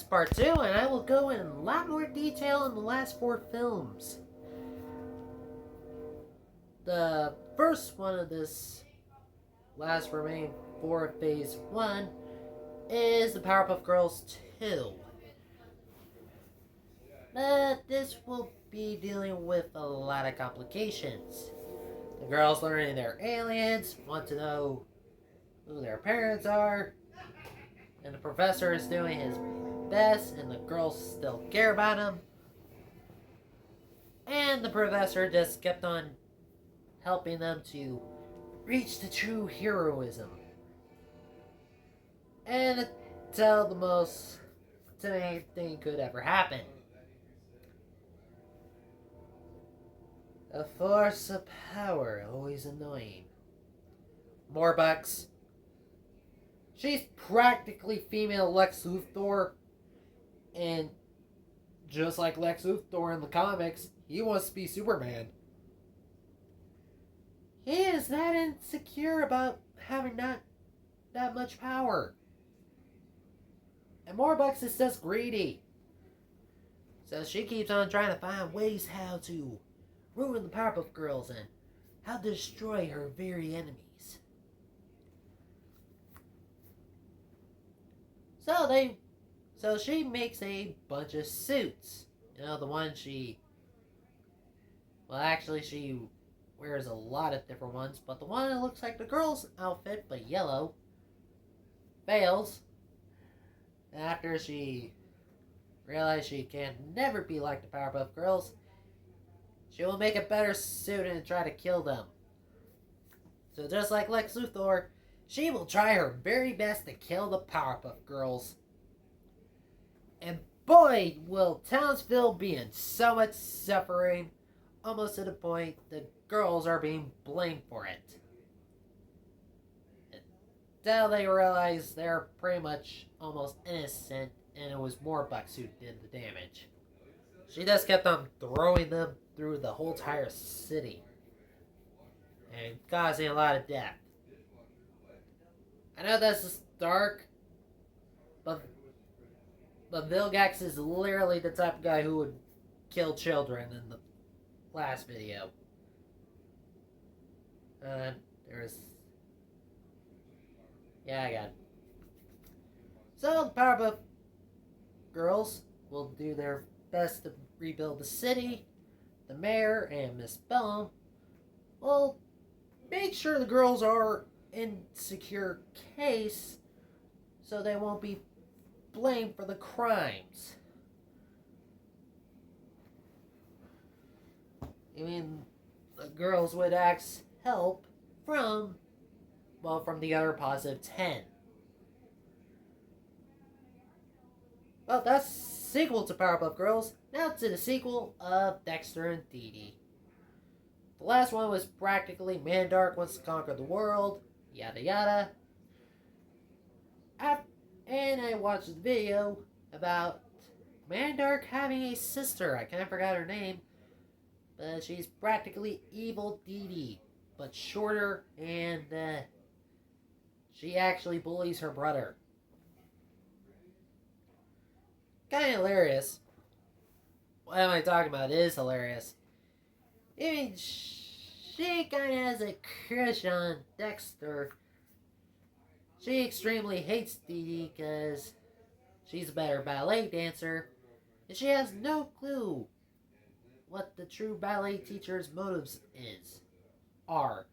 part 2, and I will go in a lot more detail in the last 4 films. The first one of this last remaining 4 of Phase 1 is the Powerpuff Girls 2. But this will be dealing with a lot of complications. The girls learning they're aliens, want to know who their parents are, and the professor is doing his best, and the girls still care about him. And the professor just kept on helping them to reach the true heroism. And until the most insane thing could ever happen. A force of power, always annoying. Morbucks. She's practically female Lex Luthor, and just like Lex Luthor in the comics, he wants to be Superman. He is that insecure about having not that much power. And Morbucks is just greedy. So she keeps on trying to find ways how to ruin the Powerpuff Girls and how to destroy her very enemies. So she makes a bunch of suits. You know, the one she wears a lot of different ones, but the one that looks like the girl's outfit but yellow fails. After she realizes she can never be like the Powerpuff Girls, she will make a better suit and try to kill them. So just like Lex Luthor, she will try her very best to kill the Powerpuff Girls. And boy, will Townsville be in so much suffering, almost to the point the girls are being blamed for it. Until they realize they're pretty much almost innocent, and it was Morbucks who did the damage. She just kept on throwing them through the whole entire city, and causing a lot of death. I know this is dark, but Vilgax is literally the type of guy who would kill children in the last video. There's... Yeah, I got it. So the Powerpuff Girls will do their best to rebuild the city. The mayor and Miss Bellum will make sure the girls are in secure case so they won't be blamed for the crimes. I mean, the girls would ask help from the other positive 10. Well, that's sequel to Powerpuff Girls. Now to the sequel of Dexter and Dee Dee. The last one was practically Mandark wants to conquer the world, yada yada. And I watched the video about Mandark having a sister. I kind of forgot her name. But she's practically evil Dee Dee, but shorter, and she actually bullies her brother. Kind of hilarious. What am I talking about? It is hilarious. I mean, she kind of has a crush on Dexter. She extremely hates Dee Dee because she's a better ballet dancer, and she has no clue what the true ballet teacher's motives are.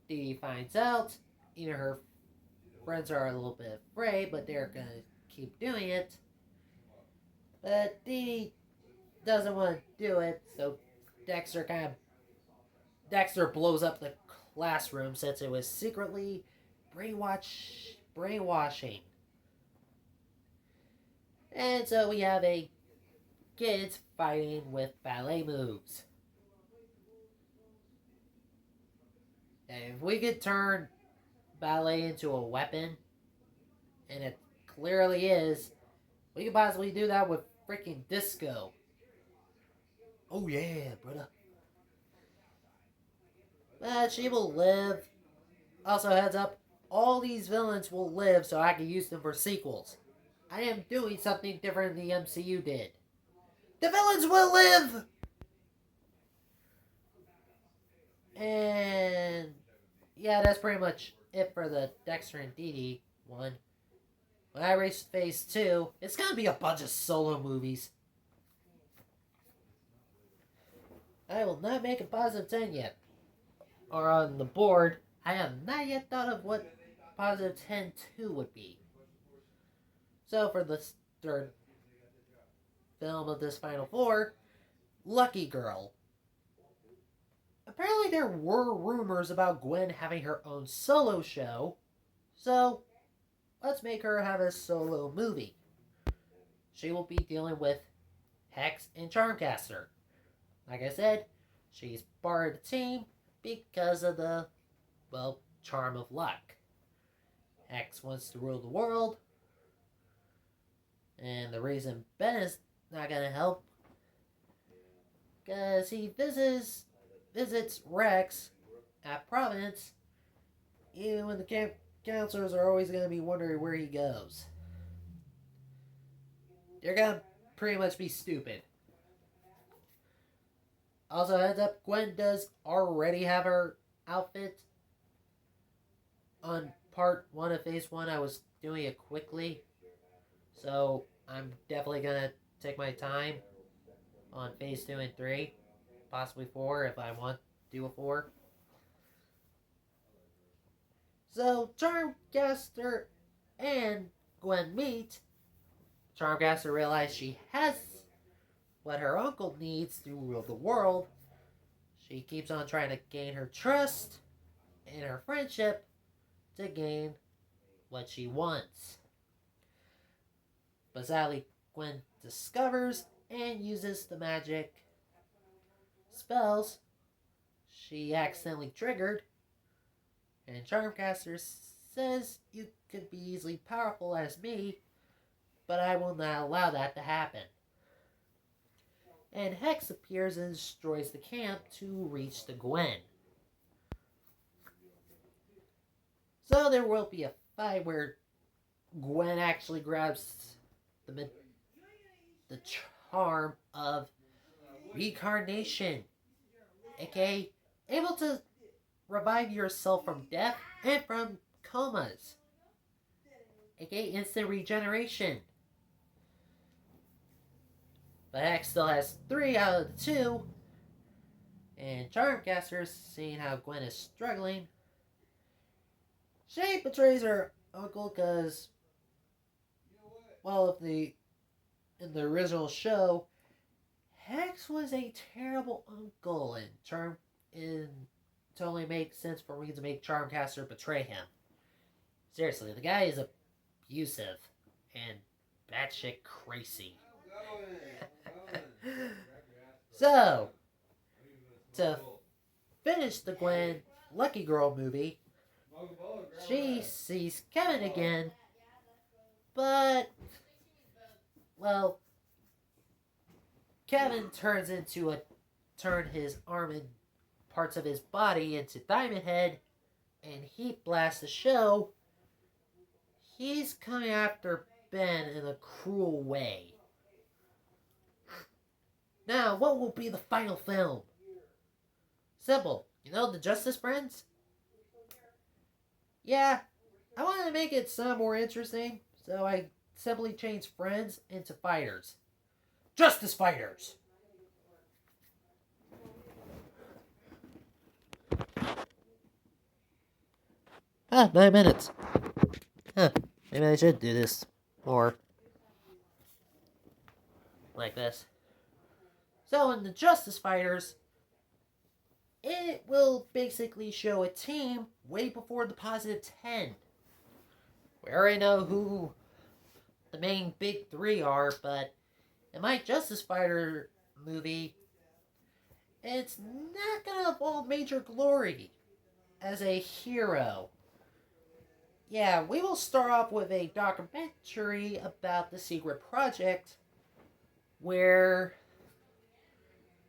Dee Dee finds out. You know, her friends are a little bit afraid, but they're gonna keep doing it. But Dee Dee doesn't want to do it, so Dexter blows up the classroom since it was secretly brainwashing. And so we have kids fighting with ballet moves. And if we could turn ballet into a weapon, and it clearly is, we could possibly do that with freaking disco. Oh yeah, brother. But she will live. Also, heads up, all these villains will live so I can use them for sequels. I am doing something different than the MCU did. The villains will live! And yeah, that's pretty much it for the Dexter and Dee Dee one. When I reach phase 2, it's gonna be a bunch of solo movies. I will not make a positive 10 yet. Or on the board, I have not yet thought of what positive 10 2 would be. So for the third film of this Final Four, Lucky Girl. Apparently there were rumors about Gwen having her own solo show, so let's make her have a solo movie. She will be dealing with Hex and Charmcaster. Like I said, she's part of the team because of the, well, charm of luck. Hex wants to rule the world, and the reason Ben is not going to help, because he visits Rex at Providence, even when the camp counselors are always going to be wondering where he goes. They're going to pretty much be stupid. Also, heads up, Gwen does already have her outfit. On part 1 of phase 1, I was doing it quickly. So, I'm definitely going to take my time on phase 2 and 3. Possibly 4 if I want to do a 4. So, Charmcaster and Gwen meet. Charmcaster realizes she has what her uncle needs to rule the world. She keeps on trying to gain her trust and her friendship to gain what she wants. But sadly, Gwen discovers and uses the magic spells she accidentally triggered, and Charmcaster says you could be easily powerful as me, but I will not allow that to happen. And Hex appears and destroys the camp to reach the Gwen. So there will be a fight where Gwen actually grabs the charm of reincarnation, aka able to revive yourself from death and from comas, aka instant regeneration. But Hex still has 3 out of the 2, and Charmcaster, seeing how Gwen is struggling, she betrays her uncle because, well, in the original show, Hex was a terrible uncle, and totally makes sense for me to make Charmcaster betray him. Seriously, the guy is abusive and batshit crazy. So, to finish the Gwen Lucky Girl movie, she sees Kevin again, but, well, Kevin turns his arm and parts of his body into Diamond Head, and he blasts the show. He's coming after Ben in a cruel way. Now, what will be the final film? Simple. You know the Justice Friends? Yeah, I wanted to make it sound more interesting, so I simply changed friends into fighters. Justice Fighters! Ah, 9 minutes. Huh, maybe I should do this more like this. So in the Justice Fighters, it will basically show a team way before the positive 10. We already know who the main big 3 are, but in my Justice Fighter movie, it's not gonna involve Major Glory as a hero. Yeah, we will start off with a documentary about the Secret Project, where,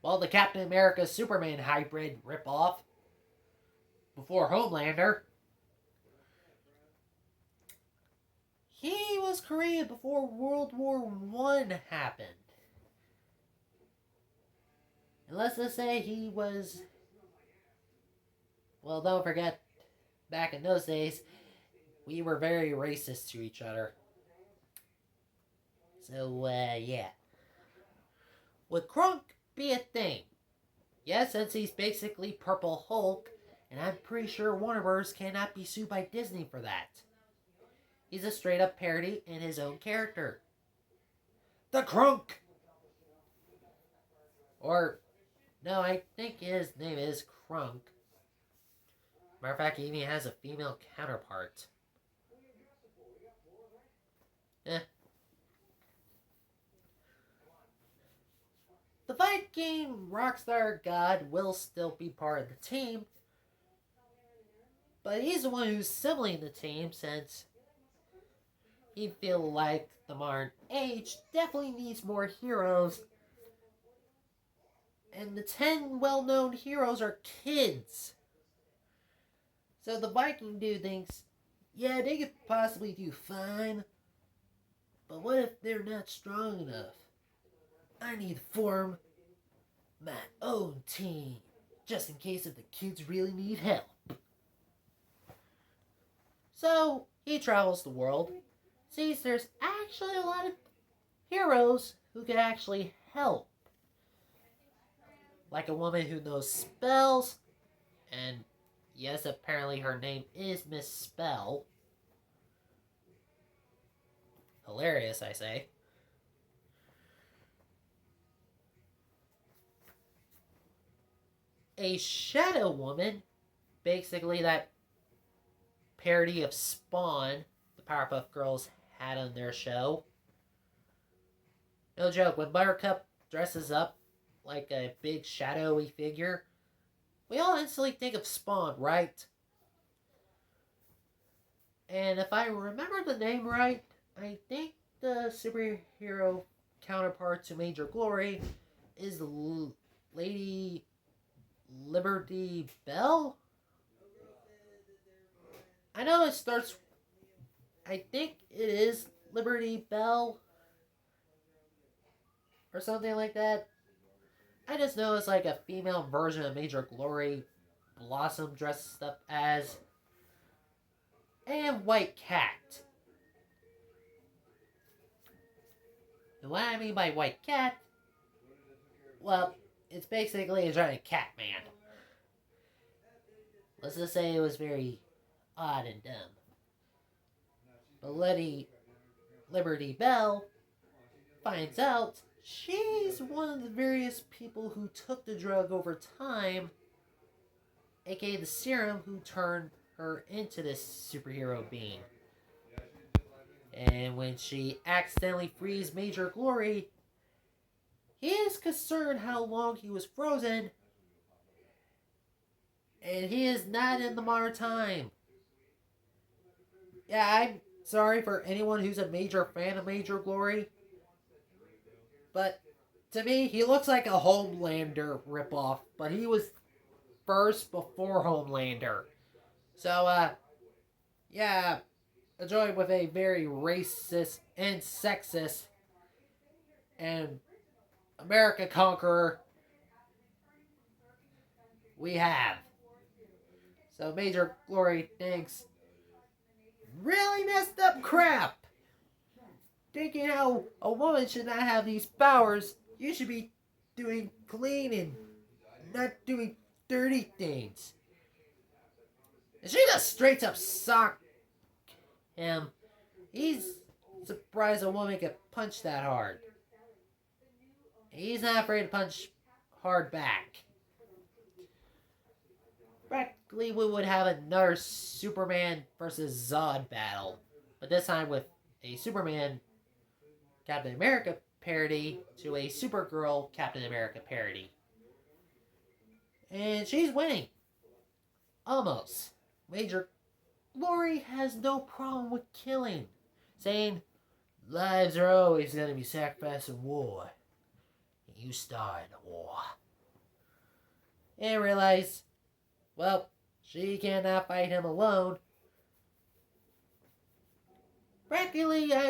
well, the Captain America Superman hybrid ripoff before Homelander, he was Korea before World War One happened. And let's just say he was. Well, don't forget, back in those days, we were very racist to each other. So, yeah. Would Krunk be a thing? Yes, since he's basically Purple Hulk, and I'm pretty sure Warner Bros. Cannot be sued by Disney for that. He's a straight up parody in his own character. The Krunk! Or, no, I think his name is Krunk. Matter of fact, he even has a female counterpart. The Viking Rockstar God will still be part of the team, but he's the one who's assembling the team since he feel like the modern age definitely needs more heroes. And the 10 well-known heroes are kids. So the Viking dude thinks, yeah, they could possibly do fine, but what if they're not strong enough? I need to form my own team, just in case if the kids really need help. So he travels the world, sees there's actually a lot of heroes who can actually help. Like a woman who knows spells, and yes, apparently her name is Miss Spell. Hilarious, I say. A shadow woman, basically that parody of Spawn the Powerpuff Girls had on their show. No joke, when Buttercup dresses up like a big shadowy figure, we all instantly think of Spawn, right? And if I remember the name right, I think the superhero counterpart to Major Glory is Lady Liberty Bell? I know it starts. I think it is Liberty Bell or something like that. I just know it's like a female version of Major Glory, Blossom dressed up as, and White Cat. And what I mean by White Cat, well, it's basically a giant cat man. Let's just say it was very odd and dumb. But Liberty Bell finds out she's one of the various people who took the drug over time, aka the serum, who turned her into this superhero being. And when she accidentally frees Major Glory, he is concerned how long he was frozen, and he is not in the modern time. Yeah, I'm sorry for anyone who's a major fan of Major Glory, but to me, he looks like a Homelander ripoff, but he was first before Homelander. So, yeah, enjoy with a very racist and sexist and America Conqueror we have. So Major Glory thinks, really messed up crap. Thinking how a woman should not have these powers, you should be doing clean and not doing dirty things. And she just straight up socked him. He's surprised a woman could punch that hard. He's not afraid to punch hard back. Practically, we would have another Superman versus Zod battle, but this time with a Superman Captain America parody to a Supergirl Captain America parody. And she's winning. Almost. Major Glory has no problem with killing, saying, lives are always going to be sacrificed in war. You started the war. And realize, well, she cannot fight him alone. Practically, I